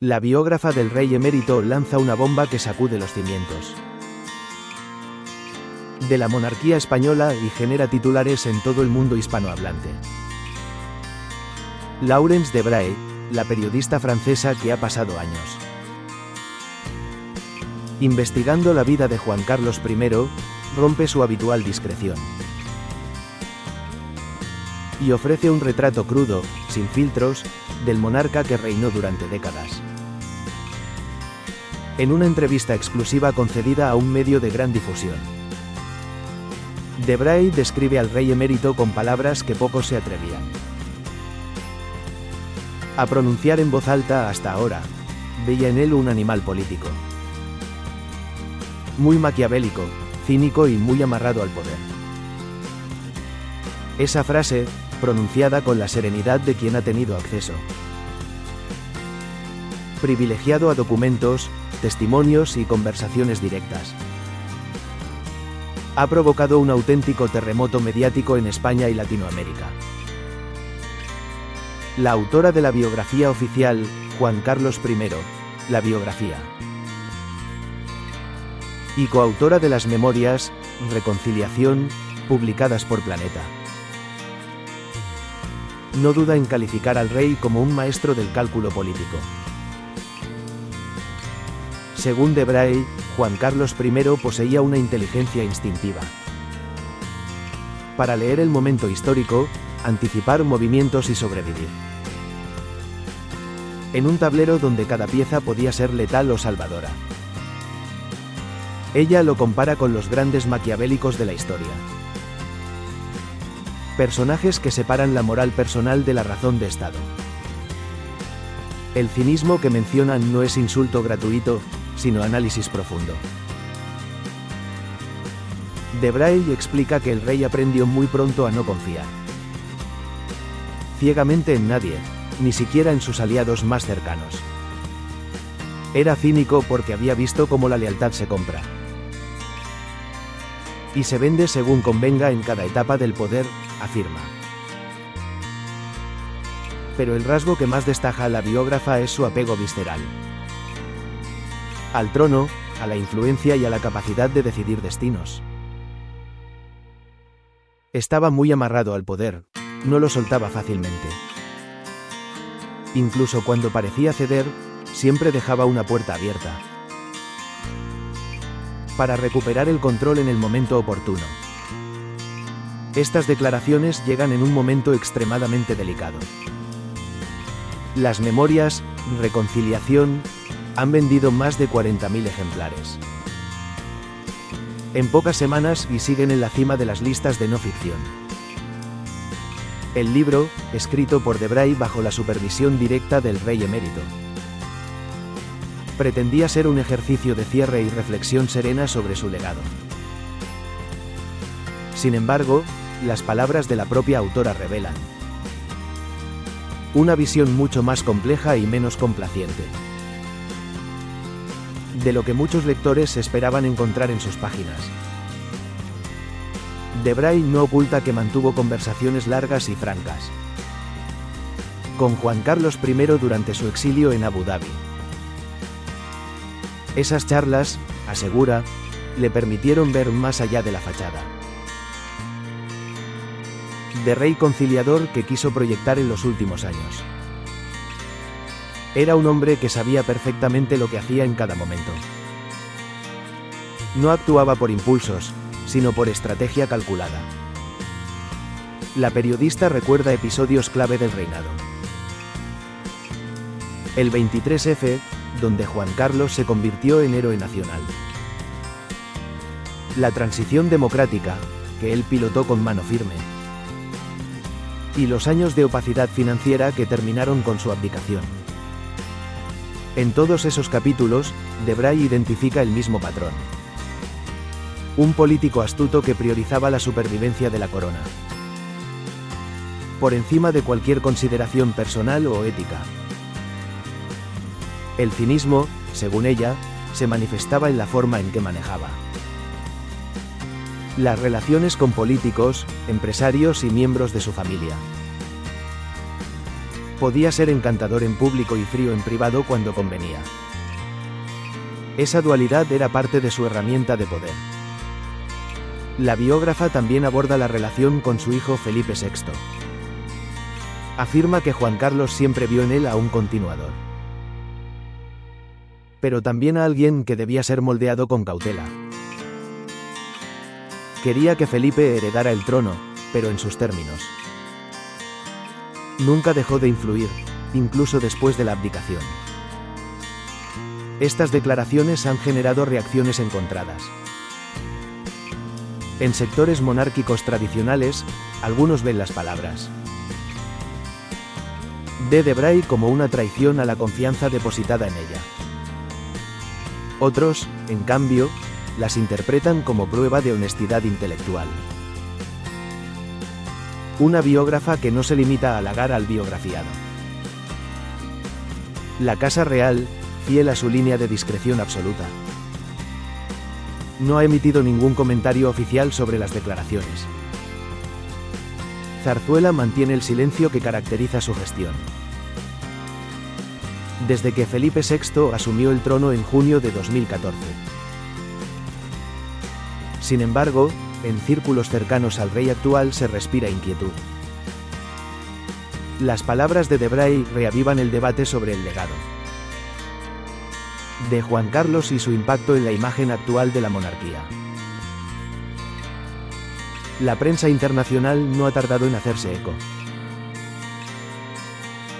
La biógrafa del rey emérito lanza una bomba que sacude los cimientos de la monarquía española y genera titulares en todo el mundo hispanohablante. Laurence de Bray, la periodista francesa que ha pasado años investigando la vida de Juan Carlos I, rompe su habitual discreción y ofrece un retrato crudo, sin filtros, del monarca que reinó durante décadas. En una entrevista exclusiva concedida a un medio de gran difusión, de Bray describe al rey emérito con palabras que pocos se atrevían a pronunciar en voz alta hasta ahora. Veía en él un animal político, muy maquiavélico, cínico y muy amarrado al poder. Esa frase, pronunciada con la serenidad de quien ha tenido acceso privilegiado a documentos, testimonios y conversaciones directas, ha provocado un auténtico terremoto mediático en España y Latinoamérica. La autora de la biografía oficial, Juan Carlos I, la biografía, y coautora de las memorias, Reconciliación, publicadas por Planeta, no duda en calificar al rey como un maestro del cálculo político. Según de Bray, Juan Carlos I poseía una inteligencia instintiva para leer el momento histórico, anticipar movimientos y sobrevivir en un tablero donde cada pieza podía ser letal o salvadora. Ella lo compara con los grandes maquiavélicos de la historia. Personajes que separan la moral personal de la razón de Estado. El cinismo que mencionan no es insulto gratuito, sino análisis profundo. De Bray explica que el rey aprendió muy pronto a no confiar ciegamente en nadie, ni siquiera en sus aliados más cercanos. Era cínico porque había visto cómo la lealtad se compra y se vende según convenga en cada etapa del poder, afirma. Pero el rasgo que más destaca a la biógrafa es su apego visceral al trono, a la influencia y a la capacidad de decidir destinos. Estaba muy amarrado al poder, no lo soltaba fácilmente. Incluso cuando parecía ceder, siempre dejaba una puerta abierta para recuperar el control en el momento oportuno. Estas declaraciones llegan en un momento extremadamente delicado. Las memorias, Reconciliación, han vendido más de 40.000 ejemplares en pocas semanas y siguen en la cima de las listas de no ficción. El libro, escrito por de Bray bajo la supervisión directa del rey emérito, pretendía ser un ejercicio de cierre y reflexión serena sobre su legado. Sin embargo, las palabras de la propia autora revelan una visión mucho más compleja y menos complaciente de lo que muchos lectores esperaban encontrar en sus páginas. De Bray no oculta que mantuvo conversaciones largas y francas con Juan Carlos I durante su exilio en Abu Dhabi. Esas charlas, asegura, le permitieron ver más allá de la fachada de rey conciliador que quiso proyectar en los últimos años. Era un hombre que sabía perfectamente lo que hacía en cada momento. No actuaba por impulsos, sino por estrategia calculada. La periodista recuerda episodios clave del reinado. El 23F, donde Juan Carlos se convirtió en héroe nacional. La transición democrática, que él pilotó con mano firme. Y los años de opacidad financiera que terminaron con su abdicación. En todos esos capítulos, de Bray identifica el mismo patrón. Un político astuto que priorizaba la supervivencia de la corona por encima de cualquier consideración personal o ética. El cinismo, según ella, se manifestaba en la forma en que manejaba las relaciones con políticos, empresarios y miembros de su familia. Podía ser encantador en público y frío en privado cuando convenía. Esa dualidad era parte de su herramienta de poder. La biógrafa también aborda la relación con su hijo Felipe VI. Afirma que Juan Carlos siempre vio en él a un continuador, pero también a alguien que debía ser moldeado con cautela. Quería que Felipe heredara el trono, pero en sus términos. Nunca dejó de influir, incluso después de la abdicación. Estas declaraciones han generado reacciones encontradas. En sectores monárquicos tradicionales, algunos ven las palabras de Debray como una traición a la confianza depositada en ella. Otros, en cambio, las interpretan como prueba de honestidad intelectual. Una biógrafa que no se limita a halagar al biografiado. La Casa Real, fiel a su línea de discreción absoluta, no ha emitido ningún comentario oficial sobre las declaraciones. Zarzuela mantiene el silencio que caracteriza su gestión. Desde que Felipe VI asumió el trono en junio de 2014. Sin embargo, en círculos cercanos al rey actual se respira inquietud. Las palabras de Debray reavivan el debate sobre el legado de Juan Carlos y su impacto en la imagen actual de la monarquía. La prensa internacional no ha tardado en hacerse eco.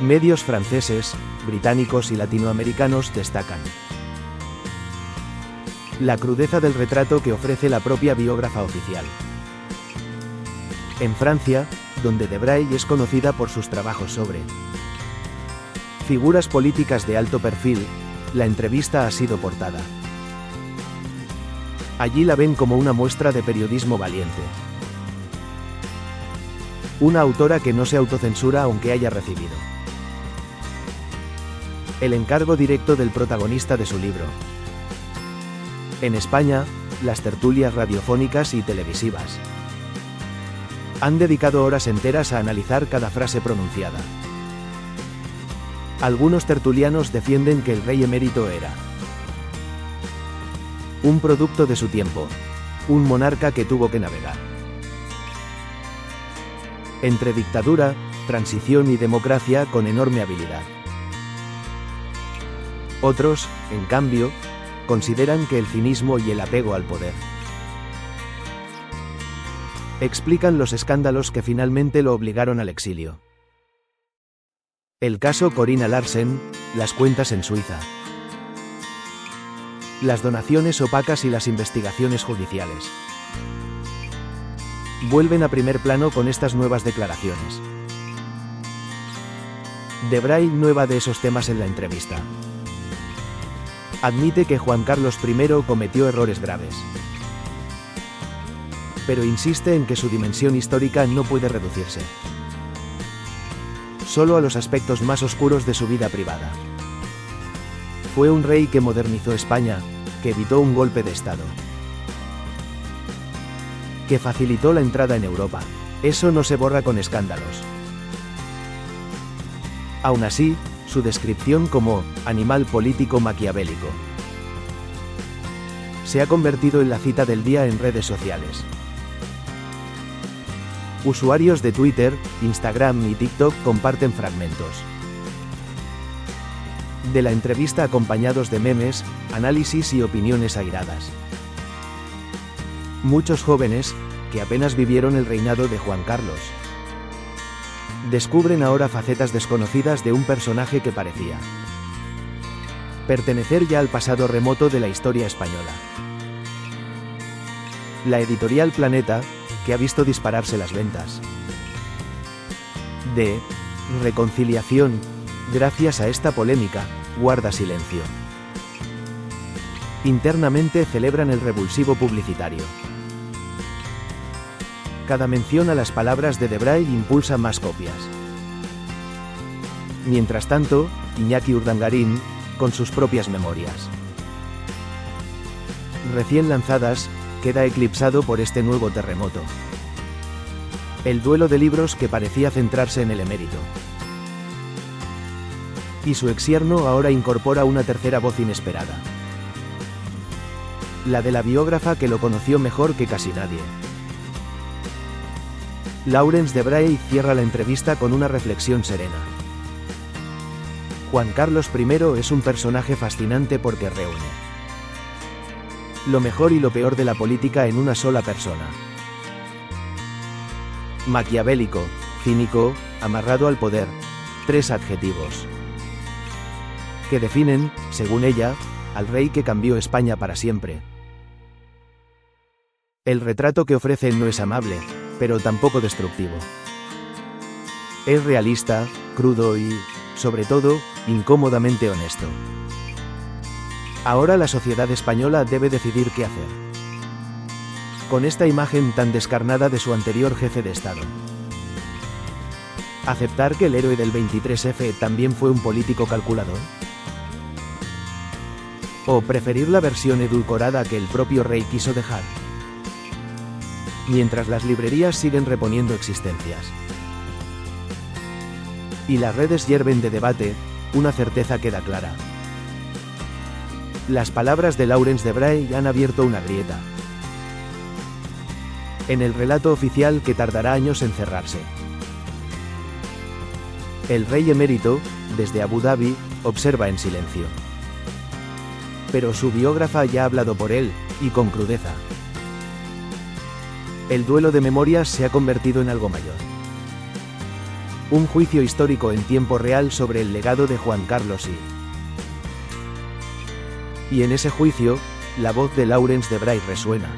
Medios franceses, británicos y latinoamericanos destacan la crudeza del retrato que ofrece la propia biógrafa oficial. En Francia, donde Debray es conocida por sus trabajos sobre figuras políticas de alto perfil, la entrevista ha sido portada. Allí la ven como una muestra de periodismo valiente. Una autora que no se autocensura aunque haya recibido el encargo directo del protagonista de su libro. En España, las tertulias radiofónicas y televisivas han dedicado horas enteras a analizar cada frase pronunciada. Algunos tertulianos defienden que el rey emérito era un producto de su tiempo, un monarca que tuvo que navegar entre dictadura, transición y democracia con enorme habilidad. Otros, en cambio, consideran que el cinismo y el apego al poder explican los escándalos que finalmente lo obligaron al exilio. El caso Corina Larsen, las cuentas en Suiza, las donaciones opacas y las investigaciones judiciales vuelven a primer plano con estas nuevas declaraciones. Debray no evade esos temas en la entrevista. Admite que Juan Carlos I cometió errores graves, pero insiste en que su dimensión histórica no puede reducirse solo a los aspectos más oscuros de su vida privada. Fue un rey que modernizó España, que evitó un golpe de Estado, que facilitó la entrada en Europa. Eso no se borra con escándalos. Aún así, su descripción como animal político maquiavélico se ha convertido en la cita del día en redes sociales. Usuarios de Twitter, Instagram y TikTok comparten fragmentos de la entrevista acompañados de memes, análisis y opiniones airadas. Muchos jóvenes, que apenas vivieron el reinado de Juan Carlos, descubren ahora facetas desconocidas de un personaje que parecía pertenecer ya al pasado remoto de la historia española. La editorial Planeta, que ha visto dispararse las ventas de Reconciliación, gracias a esta polémica, guarda silencio. Internamente celebran el revulsivo publicitario. Cada mención a las palabras de Debray impulsa más copias. Mientras tanto, Iñaki Urdangarín, con sus propias memorias recién lanzadas, queda eclipsado por este nuevo terremoto. El duelo de libros que parecía centrarse en el emérito Y su exyerno ahora incorpora una tercera voz inesperada. La de la biógrafa que lo conoció mejor que casi nadie. Laurence de Bray cierra la entrevista con una reflexión serena. Juan Carlos I es un personaje fascinante porque reúne lo mejor y lo peor de la política en una sola persona. Maquiavélico, cínico, amarrado al poder. 3 adjetivos que definen, según ella, al rey que cambió España para siempre. El retrato que ofrece no es amable, pero tampoco destructivo. Es realista, crudo y, sobre todo, incómodamente honesto. Ahora la sociedad española debe decidir qué hacer con esta imagen tan descarnada de su anterior jefe de Estado. ¿Aceptar que el héroe del 23F también fue un político calculador? ¿O preferir la versión edulcorada que el propio rey quiso dejar? Mientras las librerías siguen reponiendo existencias y las redes hierven de debate, una certeza queda clara. Las palabras de Laurence de Bray han abierto una grieta en el relato oficial que tardará años en cerrarse. El rey emérito, desde Abu Dhabi, observa en silencio. Pero su biógrafa ya ha hablado por él, y con crudeza. El duelo de memorias se ha convertido en algo mayor. Un juicio histórico en tiempo real sobre el legado de Juan Carlos I. Y en ese juicio, la voz de Laurence de Bray resuena.